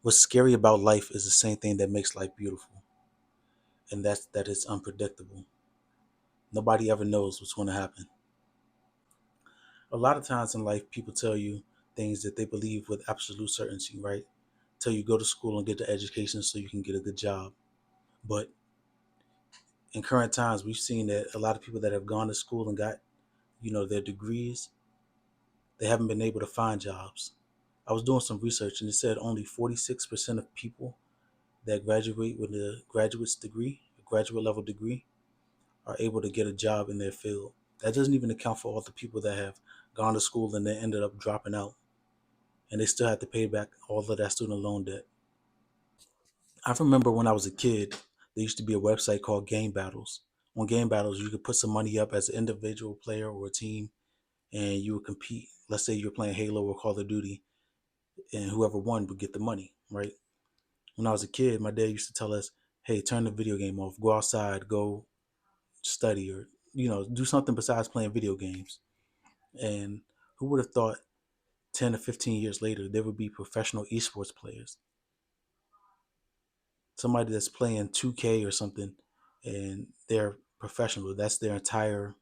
What's scary about life is the same thing that makes life beautiful, and that's that it's unpredictable. Nobody ever knows what's going to happen. A lot of times in life, people tell you things that they believe with absolute certainty, right? Tell you go to school and get the education so you can get a good job. But in current times, we've seen that a lot of people that have gone to school and got, their degrees, they haven't been able to find jobs. I was doing some research and it said only 46% of people that graduate with a graduate's degree, a graduate level degree, are able to get a job in their field. That doesn't even account for all the people that have gone to school and then ended up dropping out and they still have to pay back all of that student loan debt. I remember when I was a kid, there used to be a website called Game Battles. On Game Battles, you could put some money up as an individual player or a team and you would compete. Let's say you're playing Halo or Call of Duty and whoever won would get the money, right? When I was a kid, my dad used to tell us, hey, turn the video game off, go outside, go study, or, do something besides playing video games. And who would have thought 10 or 15 years later, there would be professional esports players? Somebody that's playing 2K or something and they're professional. That's their entire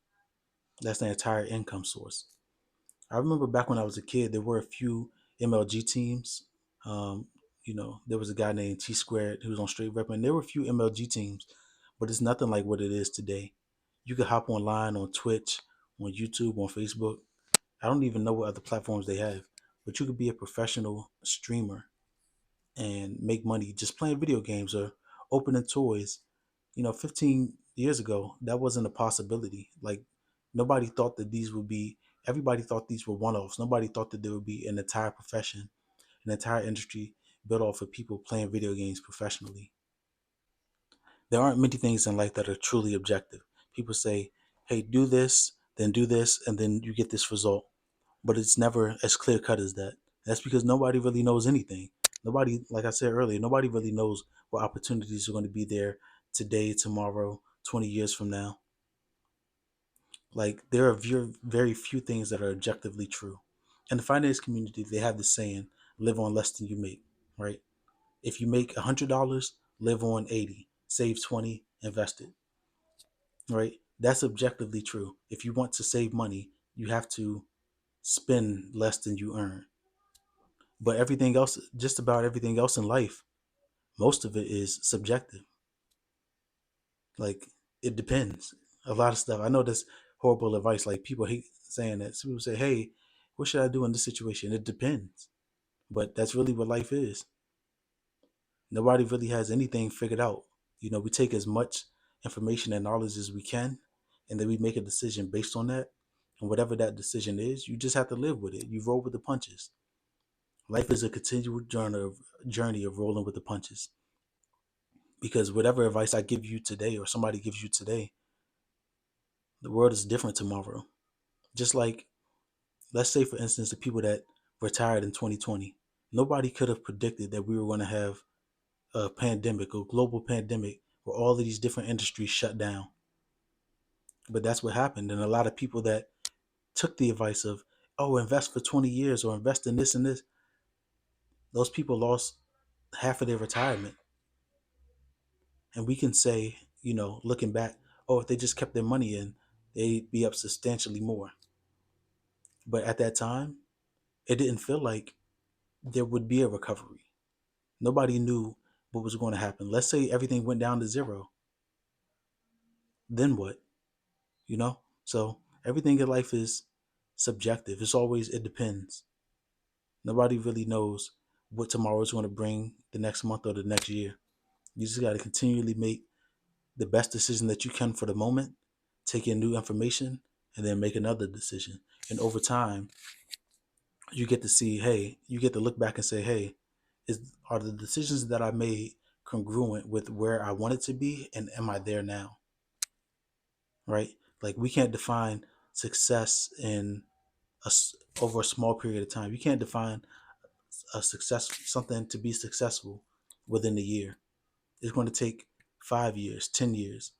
income source. I remember back when I was a kid, there were a few MLG teams. Um, there was a guy named T Squared who was on Straight Rep, and there were a few MLG teams, but it's nothing like what it is today. You could hop online on Twitch, on YouTube, on Facebook. I don't even know what other platforms they have, but you could be a professional streamer and make money just playing video games or opening toys. 15 years ago, that wasn't a possibility. Like, nobody thought that these would be, everybody thought these were one offs. Nobody thought that there would be an entire profession, an entire industry built off of people playing video games professionally. There aren't many things in life that are truly objective. People say, hey, do this, and then you get this result. But it's never as clear cut as that. That's because nobody really knows anything. Nobody, like I said earlier, nobody really knows what opportunities are going to be there today, tomorrow, 20 years from now. Like, there are very few things that are objectively true. In the finance community, they have this saying, live on less than you make, right? If you make $100, live on 80, save 20, invest it, right? That's objectively true. If you want to save money, you have to spend less than you earn. But everything else, just about everything else in life, most of it is subjective. Like, it depends. A lot of stuff. I know that's horrible advice. Like, people hate saying that. So people say, hey, what should I do in this situation? It depends. But that's really what life is. Nobody really has anything figured out. We take as much information and knowledge as we can, and then we make a decision based on that. And whatever that decision is, you just have to live with it. You roll with the punches. Life is a continual journey of rolling with the punches. Because whatever advice I give you today or somebody gives you today, the world is different tomorrow. Just like, let's say, for instance, the people that retired in 2020, nobody could have predicted that we were going to have a pandemic, a global pandemic, where all of these different industries shut down. But that's what happened. And a lot of people that took the advice of, oh, invest for 20 years or invest in this and this, those people lost half of their retirement. And we can say, looking back, oh, if they just kept their money in, they'd be up substantially more. But at that time, it didn't feel like there would be a recovery. Nobody knew what was going to happen. Let's say everything went down to zero. Then what? You know? So everything in life is subjective. It depends. Nobody really knows what tomorrow is going to bring, the next month or the next year. You just got to continually make the best decision that you can for the moment, take in new information, and then make another decision. And over time, you get to look back and say, hey, are the decisions that I made congruent with where I wanted to be, and am I there now? Right? Like, we can't define success over a small period of time. You can't define something to be successful within a year. It's going to take 5 years, 10 years,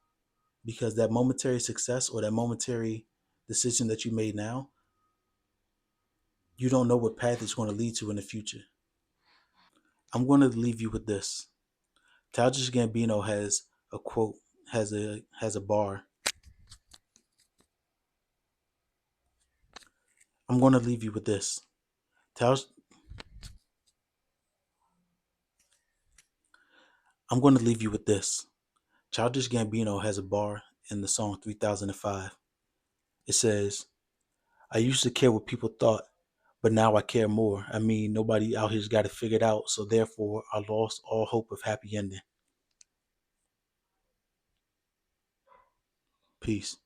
because that momentary success or that momentary decision that you made now, you don't know what path it's going to lead to in the future. I'm going to leave you with this. Childish Gambino has a quote, has a bar. I'm going to leave you with this. Childish, I'm going to leave you with this. Childish Gambino has a bar in the song 3005. It says, I used to care what people thought, but now I care more. I mean, nobody out here's got it figured out, so therefore I lost all hope of happy ending. Peace.